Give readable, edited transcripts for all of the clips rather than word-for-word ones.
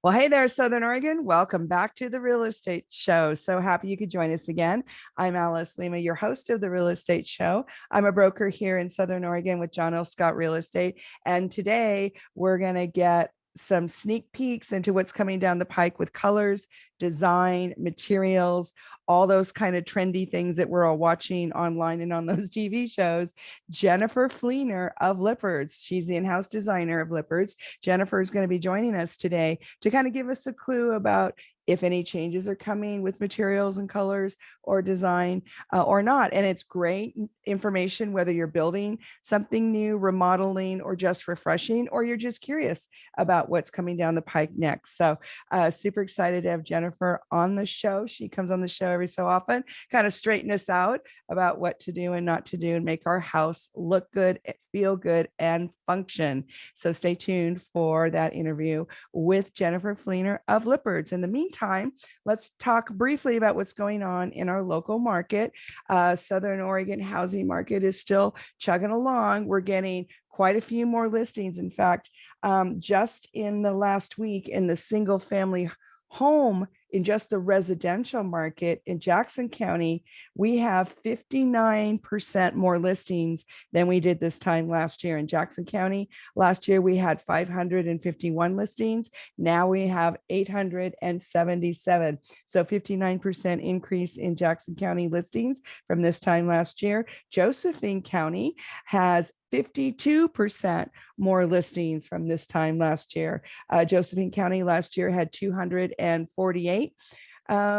Well, hey there, Southern Oregon. Welcome back to the Real Estate Show. So happy you could join us again. I'm Alice Lema, your host of the Real Estate Show. I'm a broker here in Southern Oregon with John L. Scott Real Estate. And today we're going to get some sneak peeks into what's coming down the pike with colors, design, materials, all those kind of trendy things that we're all watching online and on those TV shows. Jennifer Fleener of Lippert's. She's the in-house designer of Lippert's. Jennifer is going to be joining us today to kind of give us a clue about if any changes are coming with materials and colors or design or not. And it's great information, whether you're building something new, remodeling, or just refreshing, or you're just curious about what's coming down the pike next. So super excited to have Jennifer on the show. She comes on the show every so often, kind of straighten us out about what to do and not to do and make our house look good, feel good, and function. So stay tuned for that interview with Jennifer Fleener of Lippert's. In the meantime, let's talk briefly about what's going on in our local market. Southern Oregon housing market is still chugging along. We're getting quite a few more listings. In fact, just in the last week in the single family home, in just the residential market in Jackson County, we have 59% more listings than we did this time last year. In Jackson County, last year we had 551 listings. Now we have 877. So 59% increase in Jackson County listings from this time last year. Josephine County has 52% more listings from this time last year. Josephine County last year had 248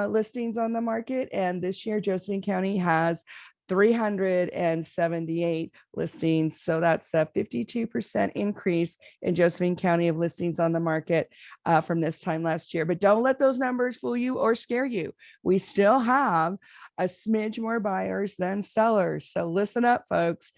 listings on the market, and this year Josephine County has 378 listings. So that's a 52% increase in Josephine County of listings on the market from this time last year. But don't let those numbers fool you or scare you. We still have a smidge more buyers than sellers. So listen up, folks.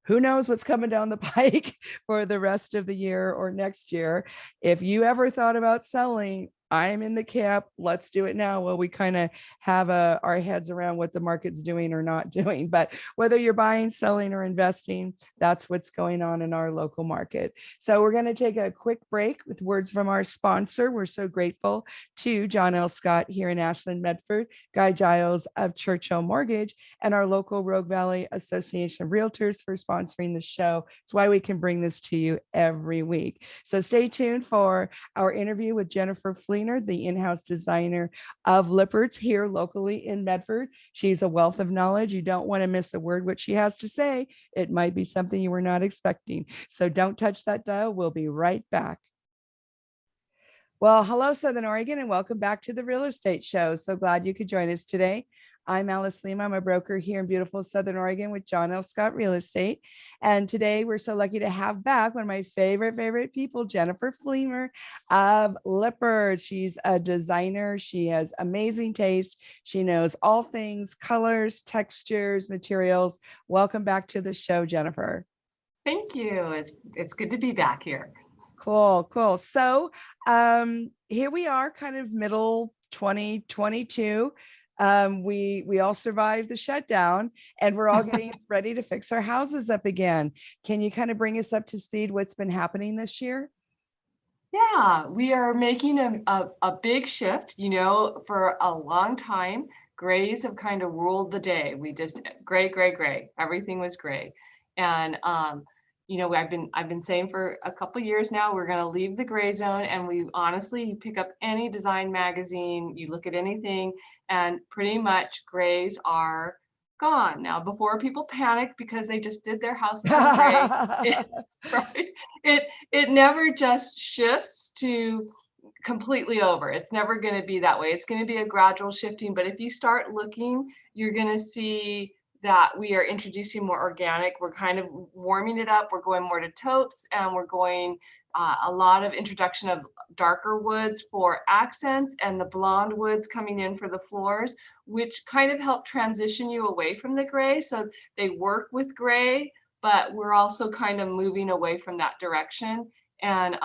Who knows what's coming down the pike for the rest of the year or next year? If you ever thought about selling, I'm in the camp. Let's do it now. Well, we kind of have our heads around what the market's doing or not doing. But whether you're buying, selling, or investing, that's what's going on in our local market. So we're going to take a quick break with words from our sponsor. We're so grateful to John L. Scott here in Ashland, Medford, Guy Giles of Churchill Mortgage, and our local Rogue Valley Association of Realtors for sponsoring the show. It's why we can bring this to you every week. So stay tuned for our interview with Jennifer Fleener, the in-house designer of Lippert's here locally in Medford. She's a wealth of knowledge. You don't want to miss a word what she has to say. It might be something you were not expecting. So don't touch that dial. We'll be right back. Well, hello, Southern Oregon, and welcome back to the Real Estate Show. So glad you could join us today. I'm Alice Lema. I'm a broker here in beautiful Southern Oregon with John L. Scott Real Estate. And today we're so lucky to have back one of my favorite people, Jennifer Fleener of Lippert. She's a designer. She has amazing taste. She knows all things colors, textures, materials. Welcome back to the show, Jennifer. Thank you. It's good to be back here. Cool. So here we are, kind of middle 2022. We all survived the shutdown and we're all getting ready to fix our houses up again. Can you kind of bring us up to speed what's been happening this year? Yeah, we are making a big shift. For a long time, grays have kind of ruled the day. We just gray. Everything was gray. And I've been saying for a couple of years now, we're going to leave the gray zone. And we honestly, you pick up any design magazine, you look at anything, and pretty much grays are gone. Now, before people panic because they just did their house in gray, right? It never just shifts to completely over. It's never going to be that way. It's going to be a gradual shifting. But if you start looking, you're going to see that we are introducing more organic. We're kind of warming it up. We're going more to taupes, and we're going a lot of introduction of darker woods for accents and the blonde woods coming in for the floors, which kind of help transition you away from the gray. So they work with gray, but we're also kind of moving away from that direction and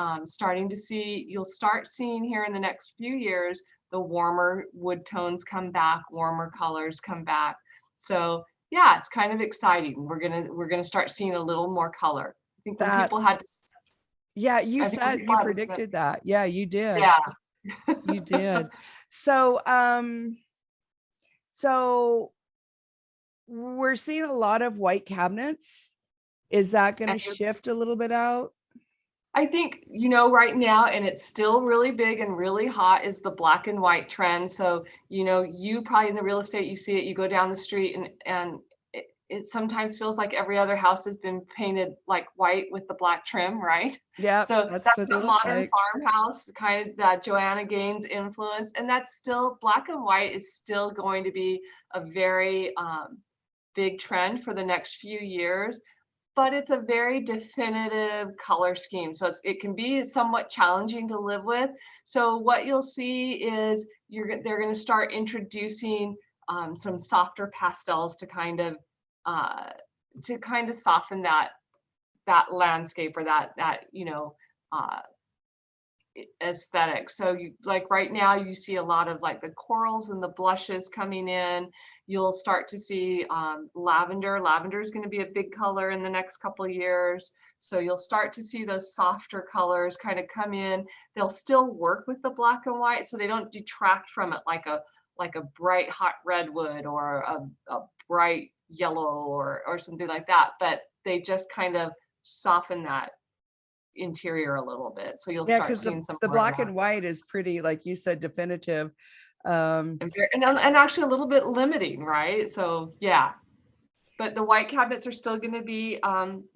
you'll start seeing here in the next few years, the warmer wood tones come back, warmer colors come back. So yeah, it's kind of exciting. We're gonna start seeing a little more color. I think when people had to Yeah, you I think it'll said be you fun, isn't it? predicted that. Yeah, you did. Yeah. You did. So, so we're seeing a lot of white cabinets. Is that going And to shift a little bit out? I think, right now, and it's still really big and really hot, is the black and white trend. So, you probably in the real estate, you see it, you go down the street and it sometimes feels like every other house has been painted like white with the black trim, right? Yep, So that's that's what they the look modern like. farmhouse kind of that Joanna Gaines influence. And that's still black and white is still going to be a very big trend for the next few years, but it's a very definitive color scheme. So it can be somewhat challenging to live with. So what you'll see is they're going to start introducing some softer pastels uh, to kind of soften that landscape or that uh, aesthetic. So you like right now you see a lot of like the corals and the blushes coming in. You'll start to see lavender. Lavender is going to be a big color in the next couple of years. So you'll start to see those softer colors kind of come in. They'll still work with the black and white, so they don't detract from it like a bright hot redwood or a bright yellow or something like that. But they just kind of soften that interior a little bit. So you'll Yeah, start because seeing some the more of black that. and white is pretty, like you said, definitive. And actually a little bit limiting, right? So yeah, but the white cabinets are still going to be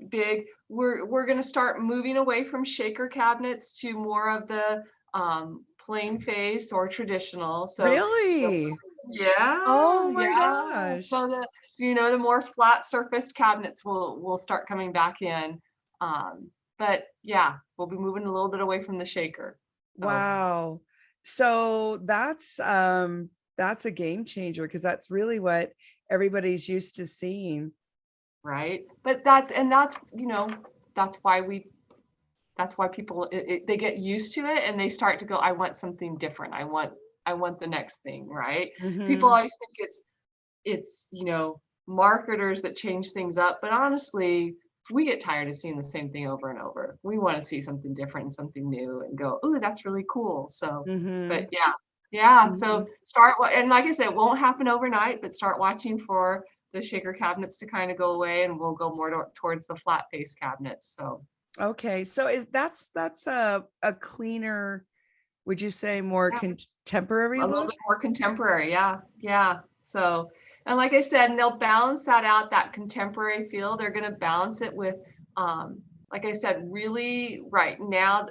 big. We're going to start moving away from shaker cabinets to more of the plain face or traditional. So Really? yeah, Oh my yeah. gosh. So the more flat surfaced cabinets will start coming back in. But yeah, we'll be moving a little bit away from the shaker. So Wow. So that's a game changer because that's really what everybody's used to seeing. right. But that's why people they get used to it and they start to go, I want something different. I want the next thing, right? People Hmm. always think it's marketers that change things up, but honestly, we get tired of seeing the same thing over and over. We want to see something different and something new and go, oh, that's really cool. So, but Hmm. yeah. Hmm. So and like I said, it won't happen overnight, but start watching for the shaker cabinets to kind of go away, and we'll go more towards the flat face cabinets. So Okay. So that's a cleaner, would you say more yeah, contemporary a little look? bit more contemporary. Yeah, yeah. So, and like I said, and they'll balance that out, that contemporary feel. They're going to balance it with, like I said, really right now,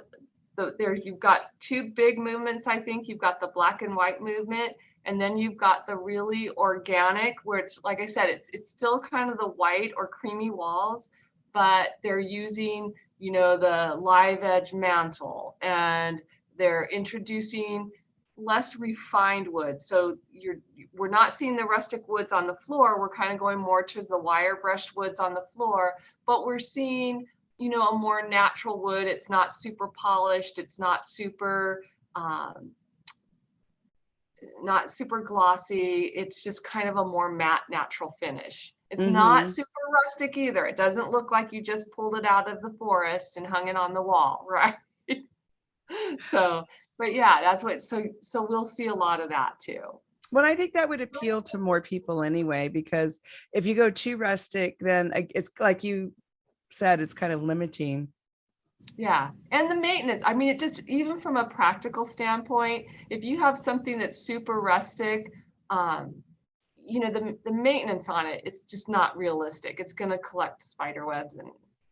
you've got two big movements. I think you've got the black and white movement, and then you've got the really organic, where it's like I said, it's still kind of the white or creamy walls, but they're using the live edge mantle, and they're introducing less refined wood. So we're not seeing the rustic woods on the floor. We're kind of going more to the wire brushed woods on the floor, but we're seeing a more natural wood. It's not super polished. It's um, not super glossy. It's just kind of a more matte, natural finish. It's not Hmm. super rustic either. It doesn't look like you just pulled it out of the forest and hung it on the wall, right? So, but yeah, that's what. So we'll see a lot of that too. Well, I think that would appeal to more people anyway, because if you go too rustic, then it's like you said, it's kind of limiting. Yeah, and the maintenance. I mean, it just even from a practical standpoint, if you have something that's super rustic, um, the maintenance on it, it's just not realistic. It's going to collect spider webs, and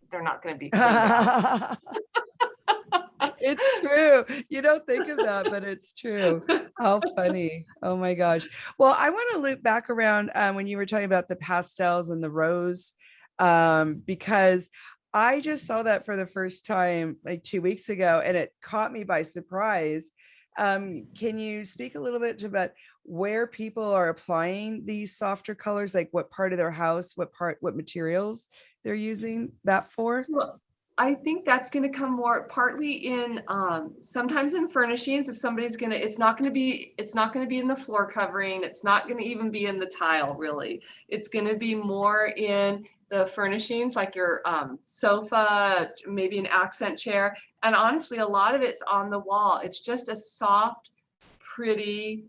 they're not going to be cleaned out. It's true. You don't think of that, but it's true. How funny. Oh my gosh. Well, I want to loop back around when you were talking about the pastels and the rose, because I just saw that for the first time like 2 weeks ago and it caught me by surprise. Can you speak a little bit about where people are applying these softer colors, like what part of their house, what materials they're using that for? So I think that's going to come more partly in sometimes in furnishings. If somebody's going to, it's not going to be in the floor covering. It's not going to even be in the tile, really. It's going to be more in the furnishings, like your sofa, maybe an accent chair. And honestly, a lot of it's on the wall. It's just a soft, pretty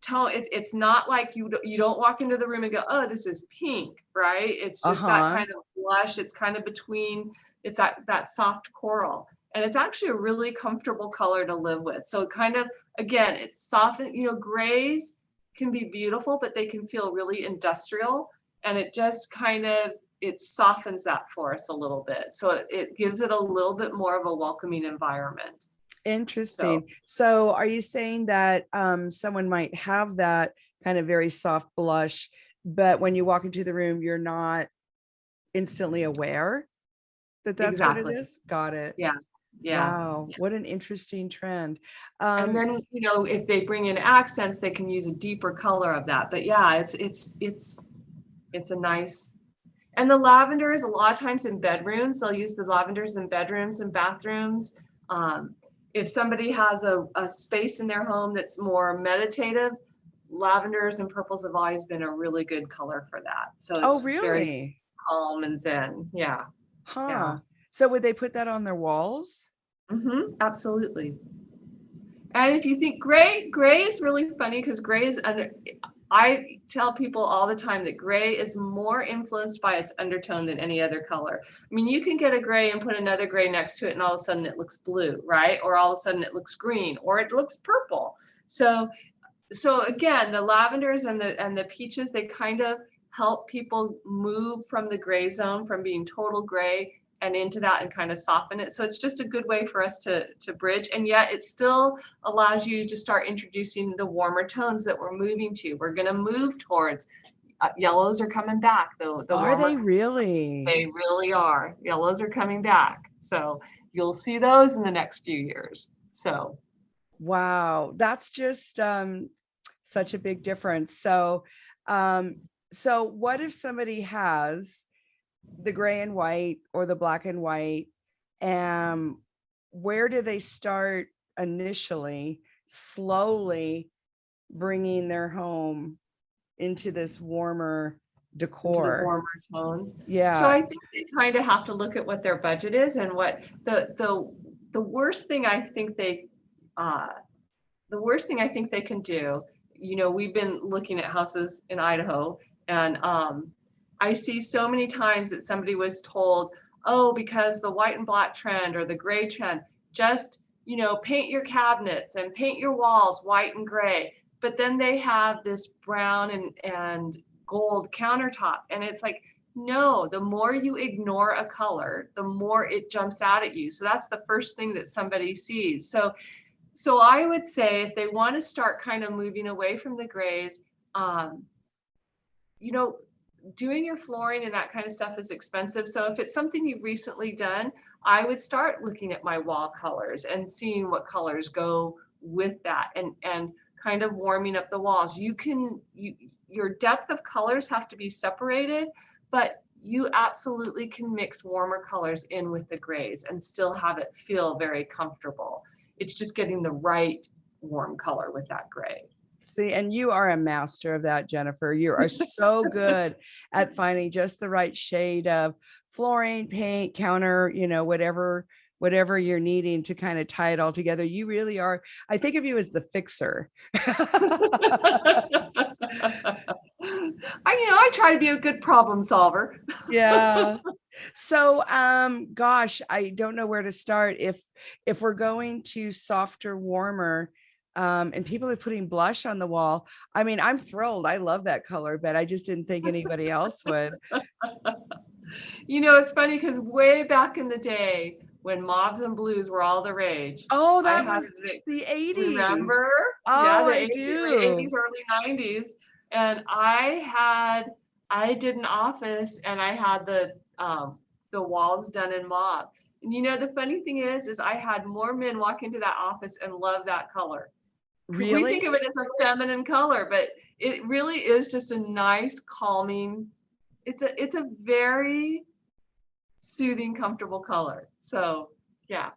tone. It's not like you don't walk into the room and go, oh, this is pink, right? It's just that kind of blush. It's kind of between. It's that soft coral, and it's actually a really comfortable color to live with. So kind of, again, it's softened, grays can be beautiful, but they can feel really industrial, and it just kind of, it softens that for us a little bit. So it gives it a little bit more of a welcoming environment. Interesting. So are you saying that someone might have that kind of very soft blush, but when you walk into the room, you're not instantly aware that that's exactly what it is? Got it. Yeah. Wow. Yeah. What an interesting trend. And then, if they bring in accents, they can use a deeper color of that. But yeah, it's a nice, and the lavenders, a lot of times in bedrooms, they'll use the lavenders in bedrooms and bathrooms. If somebody has a space in their home that's more meditative, lavenders and purples have always been a really good color for that. So it's really very calm and zen. Yeah. Huh. Yeah. So would they put that on their walls? Mm-hmm, absolutely. And if you think gray is really funny because gray is I tell people all the time that gray is more influenced by its undertone than any other color. I mean, you can get a gray and put another gray next to it and all of a sudden it looks blue, right? Or all of a sudden it looks green or it looks purple. So again, the lavenders and the peaches, they kind of help people move from the gray zone, from being total gray and into that, and kind of soften it. So it's just a good way for us to bridge, and yet it still allows you to start introducing the warmer tones that we're moving to. We're going to move towards yellows are coming back though. Are they really? They really are. Yellows are coming back. So you'll see those in the next few years. So wow, that's just such a big difference. So so what if somebody has the gray and white or the black and white, and where do they start initially, slowly bringing their home into this warmer decor, the warmer tones? Yeah. So I think they kind of have to look at what their budget is and what the worst thing I think they can do. We've been looking at houses in Idaho, and I see so many times that somebody was told, oh, because the white and black trend or the gray trend, just, paint your cabinets and paint your walls white and gray. But then they have this brown and gold countertop. And it's like, no, the more you ignore a color, the more it jumps out at you. So that's the first thing that somebody sees. So I would say if they want to start kind of moving away from the grays, doing your flooring and that kind of stuff is expensive. So if it's something you've recently done, I would start looking at my wall colors and seeing what colors go with that, and kind of warming up the walls. Your depth of colors have to be separated, but you absolutely can mix warmer colors in with the grays and still have it feel very comfortable. It's just getting the right warm color with that gray. See, and you are a master of that, Jennifer. You are so good at finding just the right shade of flooring, paint, counter, whatever you're needing to kind of tie it all together. You really are. I think of you as the fixer. I try to be a good problem solver. Yeah. So, gosh, I don't know where to start. If we're going to softer, warmer, and people are putting blush on the wall. I mean, I'm thrilled. I love that color, but I just didn't think anybody else would. It's funny because way back in the day when mauves and blues were all the rage. Oh, that was the 80s. Remember? Oh, yeah, the I 80s, do. 80s, early 90s. And I did an office and I had the walls done in mauve. And the funny thing is I had more men walk into that office and love that color. Really? We think of it as a feminine color, but it really is just a nice, calming. It's a very soothing, comfortable color. So yeah.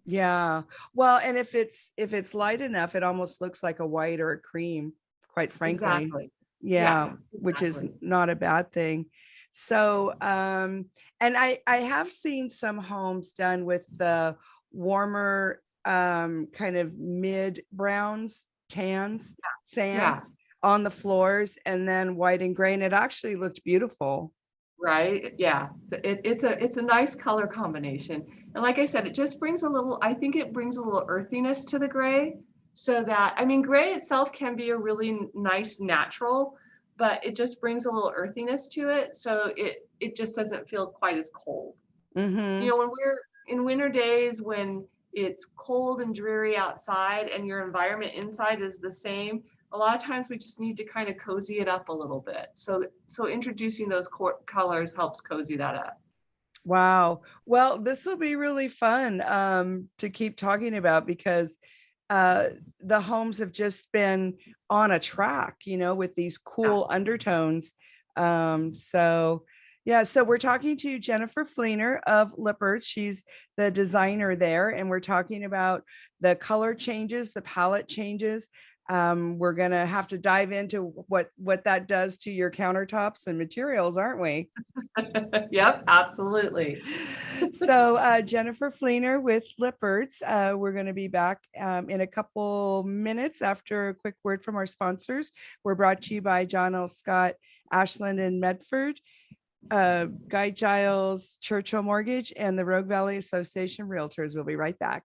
Yeah. Well, and if it's light enough, it almost looks like a white or a cream, quite frankly. Exactly. Yeah, Yeah, which is exactly. not a bad thing. So, and I have seen some homes done with the warmer, kind of mid browns, tans, sand Yeah, on the floors, and then white and gray, and it actually looked beautiful. right. Yeah. It's a nice color combination. And like I said, it just brings a little, I think it brings a little earthiness to the gray. So that, I mean, gray itself can be a really nice natural, but it just brings a little earthiness to it. So it just doesn't feel quite as cold. You Mm-hmm. know, when we're in winter days, when it's cold and dreary outside and your environment inside is the same, a lot of times we just need to kind of cozy it up a little bit. So introducing those colors helps cozy that up. Wow. Well, this will be really fun, to keep talking about, because uh, the homes have just been on a track, with these Yeah. cool undertones. So yeah, so we're talking to Jennifer Fleener of Lippert. She's the designer there, and we're talking about the color changes, the palette changes. We're gonna have to dive into what that does to your countertops and materials, aren't we? Yep, absolutely. So Jennifer Fleener with Lippert's. We're going to be back in a couple minutes after a quick word from our sponsors. We're brought to you by John L. Scott, Ashland and Medford, Guy Giles, Churchill Mortgage, and the Rogue Valley Association Realtors. We'll be right back.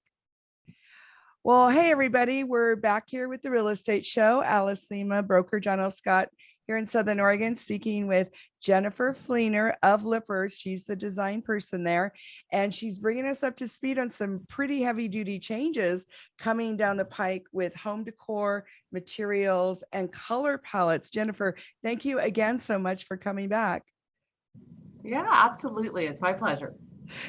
Well, hey, everybody. We're back here with the Real Estate Show. Alice Lema, broker John L. Scott here in Southern Oregon, speaking with Jennifer Fleener of Lippert. She's the design person there, and she's bringing us up to speed on some pretty heavy duty changes coming down the pike with home decor, materials, and color palettes. Jennifer, thank you again so much for coming back. Yeah, absolutely. It's my pleasure.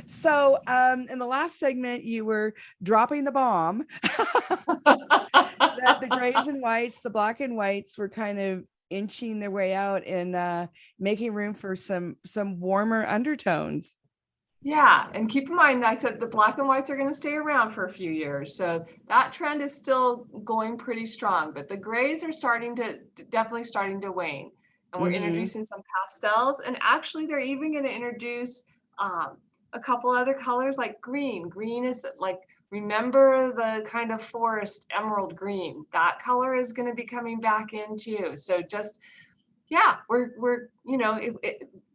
So, in the last segment, you were dropping the bomb that the grays and whites, the black and whites were kind of inching their way out and making room for some warmer undertones. Yeah, and keep in mind, I said the black and whites are going to stay around for a few years. So that trend is still going pretty strong, but the grays are definitely starting to wane. And we're Mm-hmm. introducing some pastels, and actually they're even going to introduce a couple other colors like green. Green is like, remember the kind of forest emerald green. That color is going to be coming back in too. So just, yeah, we're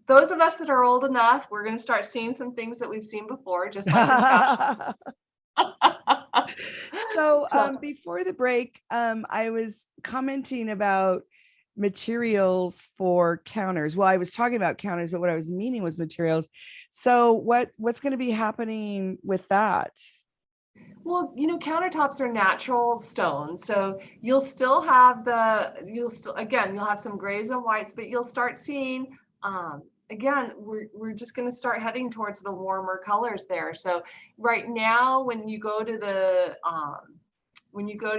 those of us that are old enough, we're going to start seeing some things that we've seen before, just like in fashion. So So before the break, I was commenting about materials for counters. Well, I was talking about counters, but what I was meaning was materials. So what's going to be happening with that? well, countertops are natural stone, so you'll have some grays and whites, but you'll start seeing, again, we're just going to start heading towards the warmer colors there. So right now, when you go to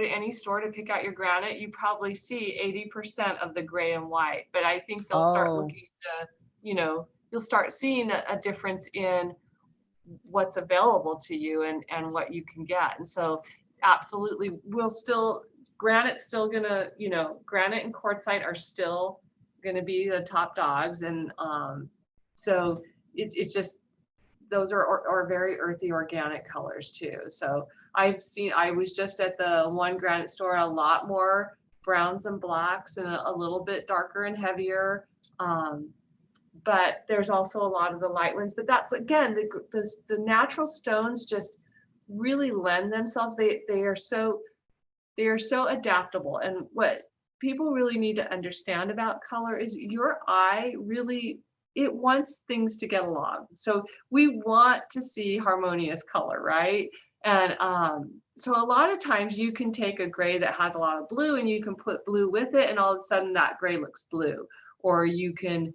any store to pick out your granite, you probably see 80% of the gray and white. But I think they'll start Oh. looking to, you'll start seeing a difference in what's available to you and what you can get. And so absolutely, granite's still gonna, granite and quartzite are still gonna be the top dogs. And so it's just, those are very earthy organic colors too. So I was just at the one granite store, a lot more browns and blacks and a little bit darker and heavier. But there's also a lot of the light ones. But that's, again, the natural stones just really lend themselves. They are so adaptable. And what people really need to understand about color is your eye really, it wants things to get along. So we want to see harmonious color, right? And so a lot of times you can take a gray that has a lot of blue and you can put blue with it, and all of a sudden that gray looks blue. Or you can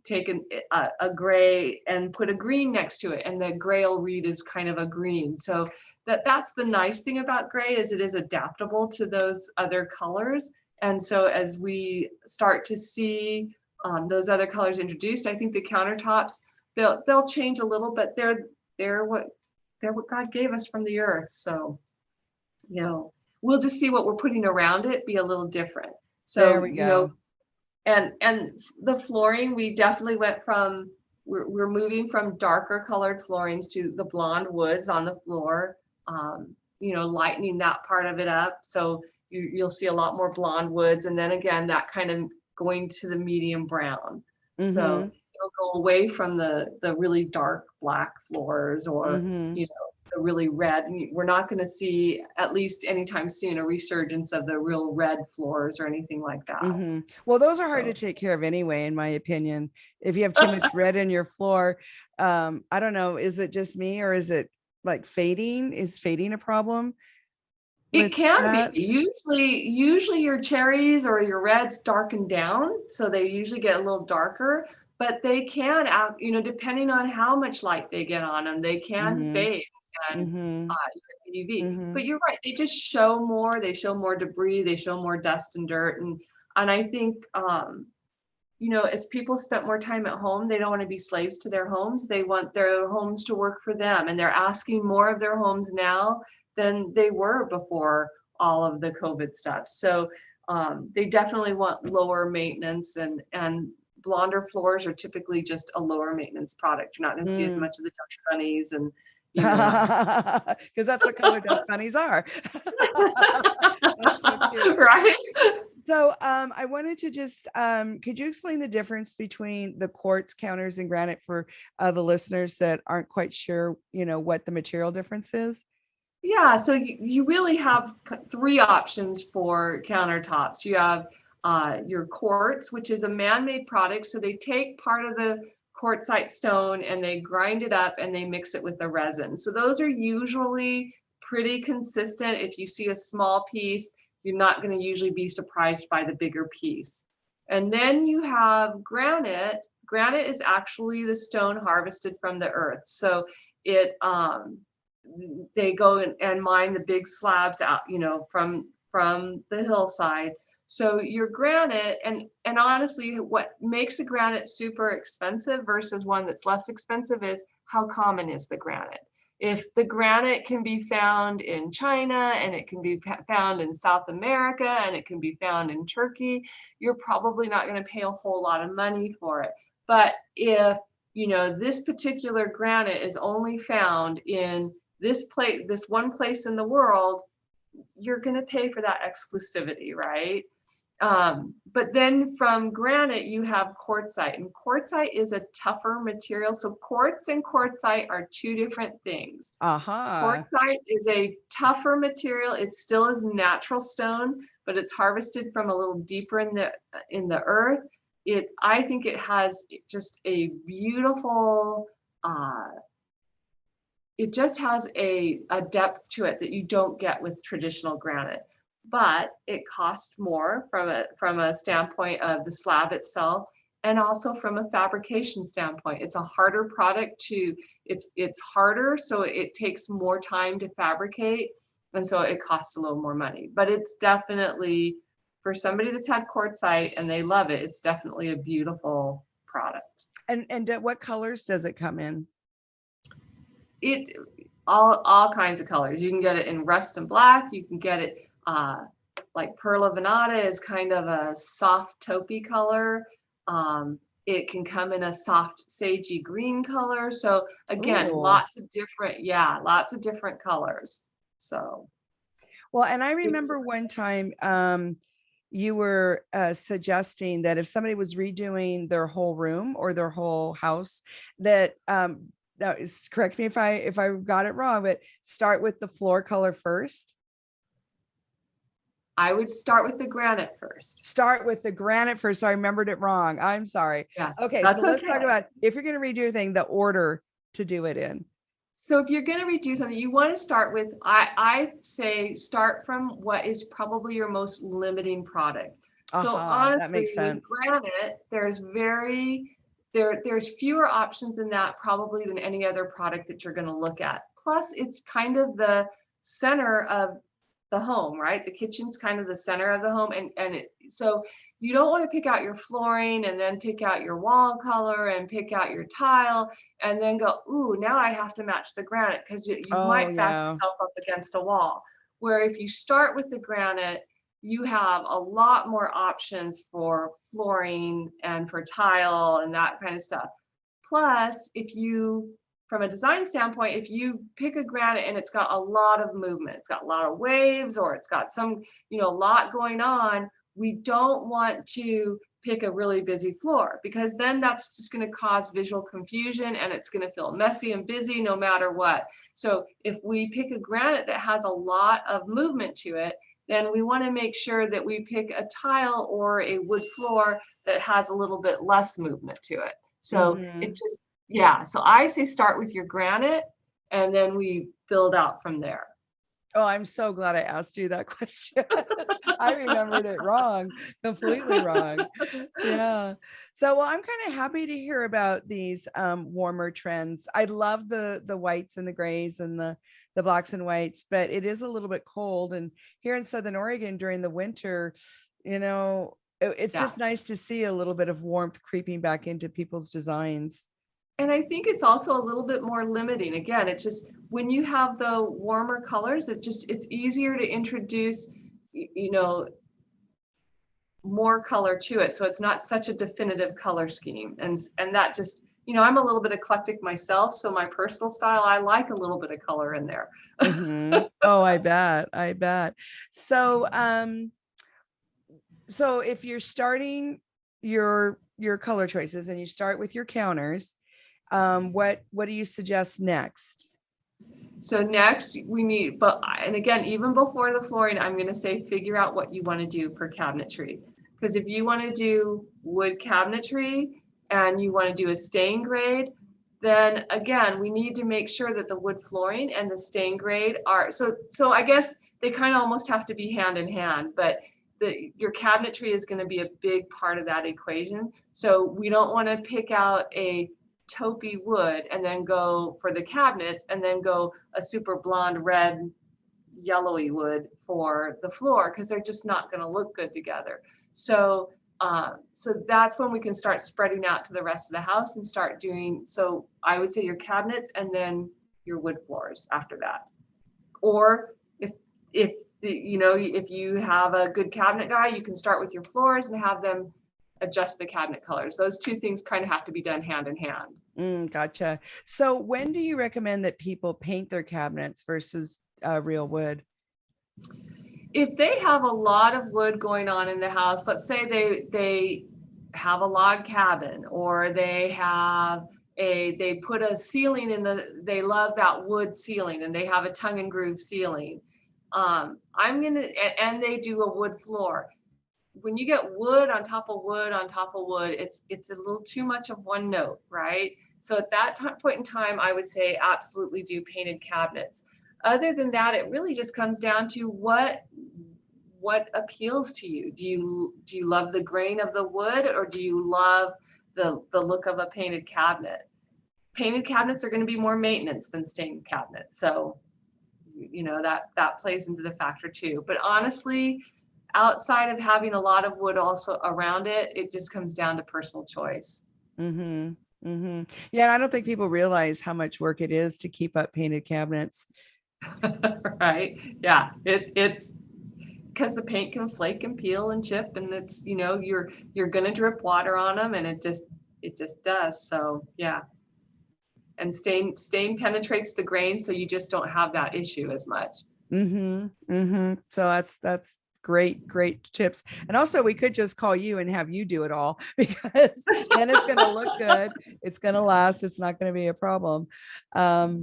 take a gray and put a green next to it, and the gray will read as kind of a green. So that's the nice thing about gray, is it is adaptable to those other colors. And so as we start to see those other colors introduced, I think the countertops they'll change a little, but they're what God gave us from the earth. So, we'll just see what we're putting around it be a little different. There So, we go. and the flooring, we definitely went from, we're moving from darker colored floorings to the blonde woods on the floor, lightening that part of it up. So you'll see a lot more blonde woods. And then again, that kind of going to the medium brown. So it'll go away from the really dark black floors or, the really red. We're not going to see, at least anytime soon, a resurgence of the real red floors or anything like that. Well, those are hard to take care of anyway, in my opinion. If you have too much red in your floor, I don't know, is it just me or is it like fading? Is fading a problem? It can be. Usually your cherries or your reds darken down, so they usually get a little darker, but they can, depending on how much light they get on them, they can fade and UV. But you're right, they just show more. They show more debris. They show more dust and dirt, and I think as people spent more time at home, they don't want to be slaves to their homes. They want their homes to work for them, and they're asking more of their homes now than they were before all of the COVID stuff. So they definitely want lower maintenance, and blonder floors are typically just a lower maintenance product. You're not going to see as much of the dust bunnies and because that's what color dust bunnies are. That's so cute. Right. So I wanted to just, could you explain the difference between the quartz counters and granite for the listeners that aren't quite sure, what the material difference is? Yeah, so you really have three options for countertops. You have your quartz, which is a man-made product. So they take part of the quartzite stone and they grind it up and they mix it with the resin. So those are usually pretty consistent. If you see a small piece, you're not going to usually be surprised by the bigger piece. And then you have granite. Granite is actually the stone harvested from the earth. So it they go and mine the big slabs out, from the hillside. So your granite, and honestly, what makes a granite super expensive versus one that's less expensive is how common is the granite. If the granite can be found in China and it can be found in South America and it can be found in Turkey, you're probably not going to pay a whole lot of money for it. But if this particular granite is only found in this one place in the world, you're going to pay for that exclusivity, right? But then from granite, you have quartzite, and quartzite is a tougher material. So quartz and quartzite are two different things. Quartzite is a tougher material. It still is natural stone, but it's harvested from a little deeper in the earth. I think it has just a beautiful, it just has a depth to it that you don't get with traditional granite. But it costs more from a standpoint of the slab itself, and also from a fabrication standpoint. It's a harder product it's harder, so it takes more time to fabricate, and so it costs a little more money. But it's definitely, for somebody that's had quartzite and they love it, it's definitely a beautiful product. And what colors does it come in? It all kinds of colors. You can get it in rust and black. You can get it like Perla Venata is kind of a soft taupey color. It can come in a soft sagey green color. So again, lots of different colors. So well, and I remember one time you were suggesting that if somebody was redoing their whole room or their whole house, that now, correct me if I got it wrong, but start with the floor color first. I would start with the granite first. Start with the granite first. So I remembered it wrong. I'm sorry. Yeah. Okay. So let's talk about, if you're going to redo your thing, the order to do it in. So if you're going to redo something, you want to start with, I say start from what is probably your most limiting product. So honestly, that makes sense. With granite, there's fewer options in that probably than any other product that you're going to look at. Plus, it's kind of the center of the home, right? The kitchen's kind of the center of the home. So you don't want to pick out your flooring and then pick out your wall color and pick out your tile and then go, ooh, now I have to match the granite, because you Oh, might back yeah. yourself up against a wall. Where if you start with the granite, you have a lot more options for flooring and for tile and that kind of stuff. Plus, from a design standpoint, if you pick a granite and it's got a lot of movement, it's got a lot of waves, or it's got some, lot going on, we don't want to pick a really busy floor, because then that's just going to cause visual confusion and it's going to feel messy and busy no matter what. So if we pick a granite that has a lot of movement to it, then we want to make sure that we pick a tile or a wood floor that has a little bit less movement to it. So it just, yeah. So I say start with your granite and then we build out from there. Oh, I'm so glad I asked you that question. I remembered it wrong, completely wrong. Yeah. So, well, I'm kind of happy to hear about these warmer trends. I love the whites and the grays and the blacks and whites, but it is a little bit cold. And here in Southern Oregon during the winter, it's just nice to see a little bit of warmth creeping back into people's designs. And I think it's also a little bit more limiting. Again, it's just when you have the warmer colors, it's easier to introduce, more color to it. So it's not such a definitive color scheme. And that just, I'm a little bit eclectic myself. So my personal style, I like a little bit of color in there. Mm-hmm. Oh, I bet. So, so if you're starting your color choices and you start with your counters, what do you suggest next? So next we need, and again, even before the flooring, I'm going to say figure out what you want to do for cabinetry. Because if you want to do wood cabinetry and you want to do a stain grade, then again, we need to make sure that the wood flooring and the stain grade are, so I guess they kind of almost have to be hand in hand, but your cabinetry is going to be a big part of that equation. So we don't want to pick out a taupey wood and then go for the cabinets and then go a super blonde, red, yellowy wood for the floor, because they're just not going to look good together. So that's when we can start spreading out to the rest of the house and start doing, so I would say your cabinets and then your wood floors after that. Or if you have a good cabinet guy, you can start with your floors and have them adjust the cabinet colors. Those two things kind of have to be done hand in hand. Gotcha. So when do you recommend that people paint their cabinets versus real wood? If they have a lot of wood going on in the house, let's say they have a log cabin, or they put a ceiling they love that wood ceiling and they have a tongue and groove ceiling. And they do a wood floor. When you get wood on top of wood on top of wood, it's a little too much of one note, right? So at that point in time, I would say absolutely do painted cabinets. Other than that, it really just comes down to what appeals to you. Do you love the grain of the wood, or do you love the look of a painted cabinet? Painted cabinets are going to be more maintenance than stained cabinets, so that plays into the factor too. But honestly, outside of having a lot of wood also around it, it just comes down to personal choice. Mm-hmm. Mm-hmm. Yeah, and I don't think people realize how much work it is to keep up painted cabinets. Right. Yeah. It's because the paint can flake and peel and chip, and it's, you're gonna drip water on them, and it just does. So yeah. And stain penetrates the grain, so you just don't have that issue as much. Mm-hmm. Mm-hmm. So that's great tips. And also we could just call you and have you do it all, because then it's going to look good, it's going to last, it's not going to be a problem.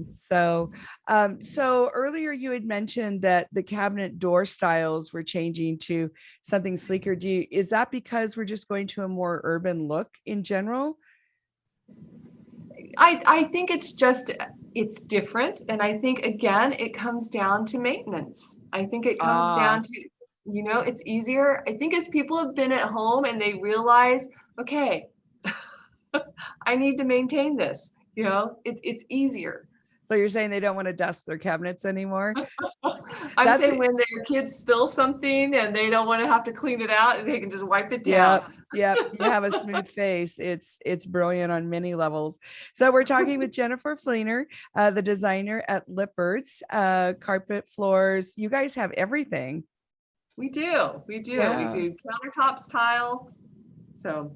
So earlier you had mentioned that the cabinet door styles were changing to something sleeker. Is that because we're just going to a more urban look in general? I think it's different. And I think, again, it comes down to maintenance. I think it comes down to, it's easier. I think as people have been at home and they realize, okay, I need to maintain this, it's easier. So you're saying they don't want to dust their cabinets anymore? I'm saying when their kids spill something and they don't want to have to clean it out, and they can just wipe it down. Yep. You have a smooth face. It's brilliant on many levels. So we're talking with Jennifer Fleener, the designer at Lippert's, carpet, floors. You guys have everything. We do. We do countertops, tile. So.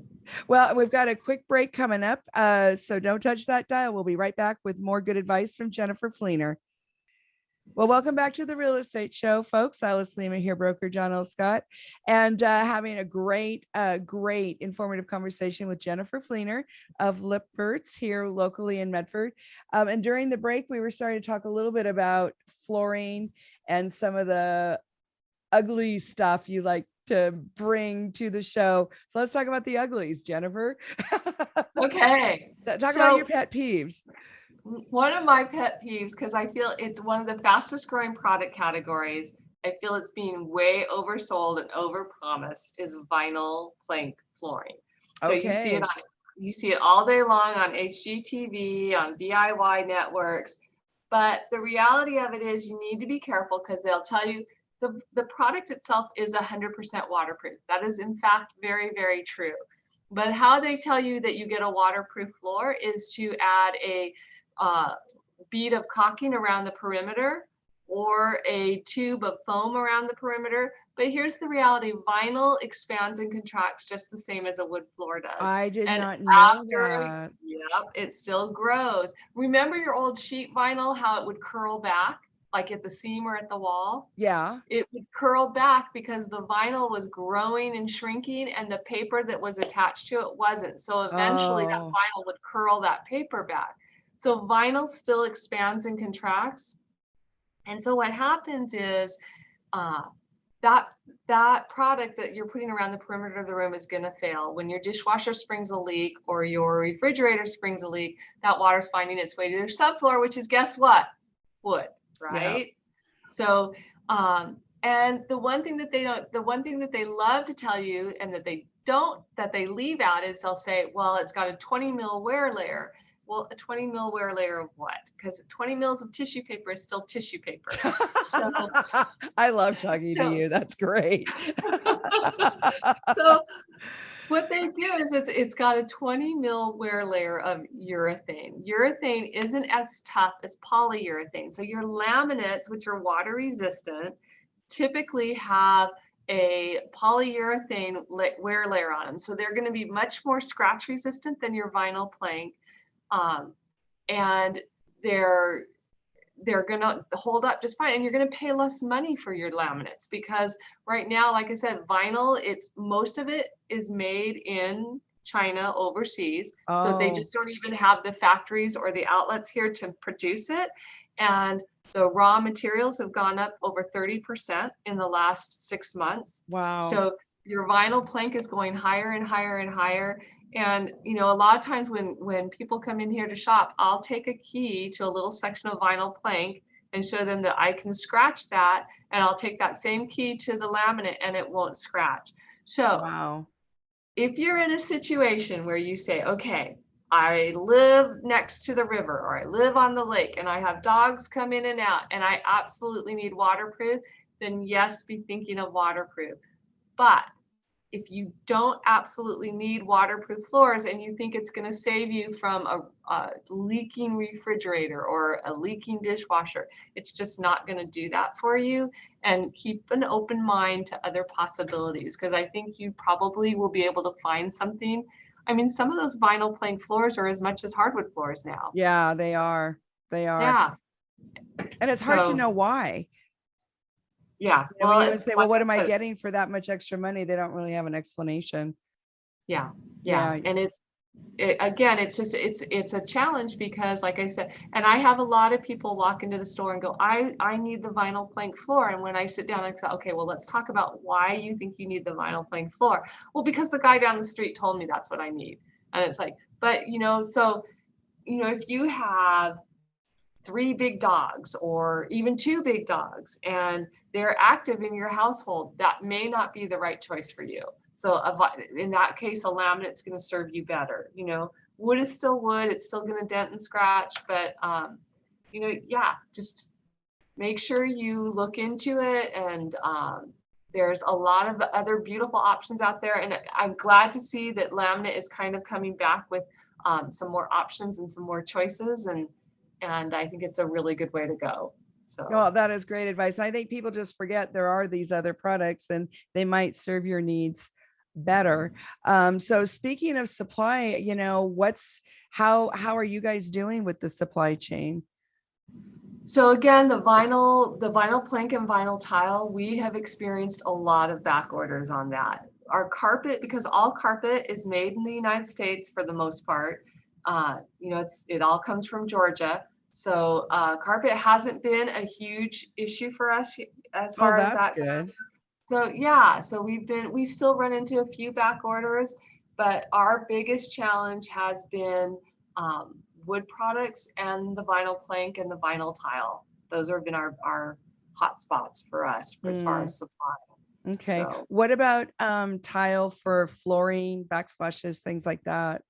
Well, we've got a quick break coming up. So don't touch that dial. We'll be right back with more good advice from Jennifer Fleener. Well, welcome back to the Real Estate Show, folks. Alice Lema here, broker John L. Scott, and having a great informative conversation with Jennifer Fleener of Lippert's here locally in Medford. And during the break, we were starting to talk a little bit about flooring and some of the ugly stuff you like to bring to the show. So let's talk about the uglies, Jennifer. Okay. Talk about your pet peeves. One of my pet peeves, because I feel it's one of the fastest growing product categories, I feel it's being way oversold and overpromised, is vinyl plank flooring. So you see it all day long on HGTV, on DIY networks. But the reality of it is you need to be careful, because they'll tell you the product itself is 100% waterproof. That is in fact very, very true. But how they tell you that you get a waterproof floor is to add a bead of caulking around the perimeter or a tube of foam around the perimeter. But here's the reality: vinyl expands and contracts just the same as a wood floor does. I did not know that. Yep, it still grows. Remember your old sheet vinyl, how it would curl back, like at the seam or at the wall? Yeah. It would curl back because the vinyl was growing and shrinking and the paper that was attached to it wasn't. So eventually that vinyl would curl that paper back. So vinyl still expands and contracts. And so what happens is that product that you're putting around the perimeter of the room is going to fail. When your dishwasher springs a leak or your refrigerator springs a leak, that water's finding its way to your subfloor, which is, guess what? Wood, right? Yeah. So, and the one thing that they love to tell you and that they leave out is they'll say, well, it's got a 20 mil wear layer. Well, a 20 mil wear layer of what? Because 20 mils of tissue paper is still tissue paper. So I love talking to you. That's great. So what they do is it's got a 20 mil wear layer of urethane. Urethane isn't as tough as polyurethane. So your laminates, which are water resistant, typically have a polyurethane wear layer on them. So they're going to be much more scratch resistant than your vinyl plank. And they're going to hold up just fine, and you're going to pay less money for your laminates, because right now, like I said, vinyl, most of it is made in China overseas. So they just don't even have the factories or the outlets here to produce it. And the raw materials have gone up over 30% in the last 6 months. Wow. So your vinyl plank is going higher and higher and higher. And, you know, a lot of times when people come in here to shop, I'll take a key to a little section of vinyl plank and show them that I can scratch that. And I'll take that same key to the laminate and it won't scratch. So wow. If you're in a situation where you say, okay, I live next to the river or I live on the lake and I have dogs come in and out and I absolutely need waterproof, then yes, be thinking of waterproof. But if you don't absolutely need waterproof floors and you think it's going to save you from a leaking refrigerator or a leaking dishwasher, it's just not going to do that for you. And keep an open mind to other possibilities, because I think you probably will be able to find something. I mean, some of those vinyl plank floors are as much as hardwood floors now. Yeah, they are. They are. Yeah. And it's hard to know why. Yeah. Well, you would say, well, what am I getting for that much extra money? They don't really have an explanation. Yeah. And it's a challenge, because like I said, and I have a lot of people walk into the store and go, I need the vinyl plank floor. And when I sit down, I say, okay, well, let's talk about why you think you need the vinyl plank floor. Well, because the guy down the street told me that's what I need. And it's like, but so if you have 3 big dogs or even 2 big dogs and they're active in your household, that may not be the right choice for you. So in that case, a laminate's going to serve you better. Wood is still wood. It's still going to dent and scratch, but yeah, just make sure you look into it. And there's a lot of other beautiful options out there. And I'm glad to see that laminate is kind of coming back with some more options and some more choices. And I think it's a really good way to go. So. Well, that is great advice. And I think people just forget there are these other products and they might serve your needs better. So speaking of supply, how are you guys doing with the supply chain? So again, the vinyl plank and vinyl tile, we have experienced a lot of back orders on that. Our carpet, because all carpet is made in the United States for the most part, it all comes from Georgia. So carpet hasn't been a huge issue for us as far as that goes. So yeah, so we still run into a few back orders, but our biggest challenge has been wood products and the vinyl plank and the vinyl tile. Those have been our hot spots for us as far as supply. Okay. So, what about tile for flooring, backsplashes, things like that?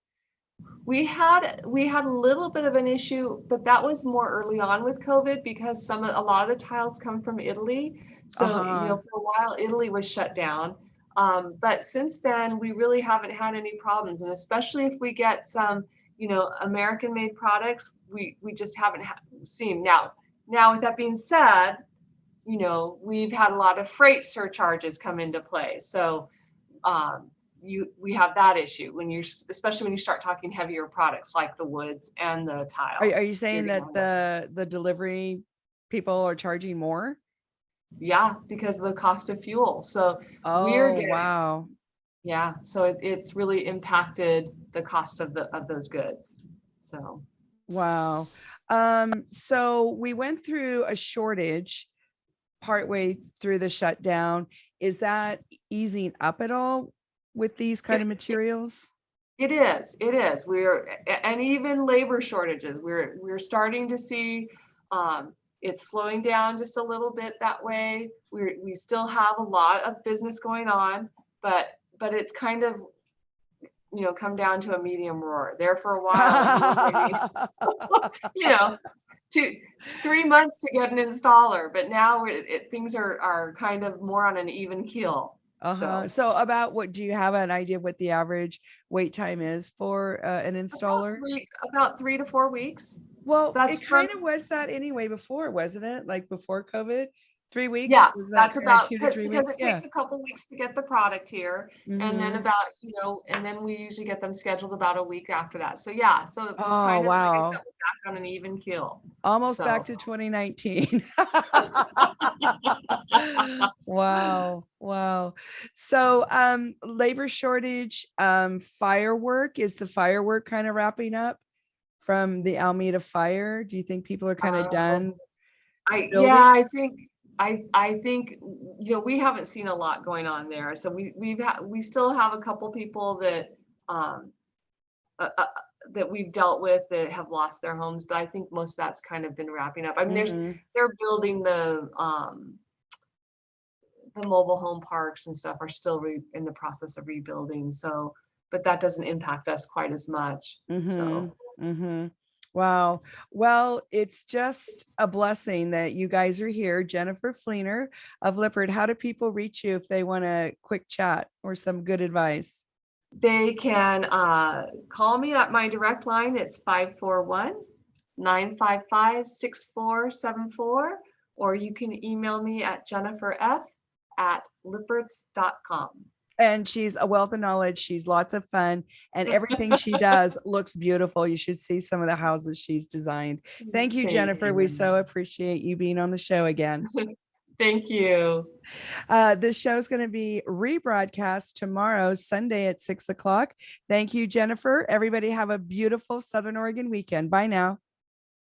We had a little bit of an issue, but that was more early on with COVID because a lot of the tiles come from Italy. So for a while Italy was shut down. But since then we really haven't had any problems, and especially if we get some American made products, we just haven't seen. Now with that being said, we've had a lot of freight surcharges come into play. So we have that issue especially when you start talking heavier products like the woods and the tile. Are you saying that the delivery people are charging more? Yeah, because of the cost of fuel. So wow. Yeah, so it's really impacted the cost of those goods. So wow. So we went through a shortage partway through the shutdown. Is that easing up at all with these kind of materials? It is. And even labor shortages. We're starting to see it's slowing down just a little bit that way. We still have a lot of business going on, but it's kind of come down to a medium roar. There for a while, 3 months to get an installer, but now things are kind of more on an even keel. So about what do you have an idea of what the average wait time is for an installer? About 3 to 4 weeks. Well, it kind of was that anyway before, wasn't it? Like before COVID, 3 weeks. Yeah, was that that's about 2 to 3 weeks? Because it takes a couple weeks to get the product here, and then about and then we usually get them scheduled about a week after that. So yeah, so kind of like I said, we're back on an even keel. Almost back to 2019. Wow. So labor shortage, firework, is the firework kind of wrapping up from the Alameda fire? Do you think people are kind of done? I think we haven't seen a lot going on there. So we still have a couple people that that we've dealt with that have lost their homes, but I think most of that's kind of been wrapping up. I mean, they're building the mobile home parks and stuff are still in the process of rebuilding. So, but that doesn't impact us quite as much. So. Wow. Well, it's just a blessing that you guys are here. Jennifer Fleener of Lippert. How do people reach you if they want a quick chat or some good advice? They can call me at my direct line. It's 541-955-6474, or you can email me at jenniferf@lipperts.com. And she's a wealth of knowledge. She's lots of fun, and everything she does looks beautiful. You should see some of the houses she's designed. Thank you, Jennifer. We so appreciate you being on the show again. Thank you. This show is going to be rebroadcast tomorrow, Sunday at 6 o'clock. Thank you, Jennifer. Everybody have a beautiful Southern Oregon weekend. Bye now.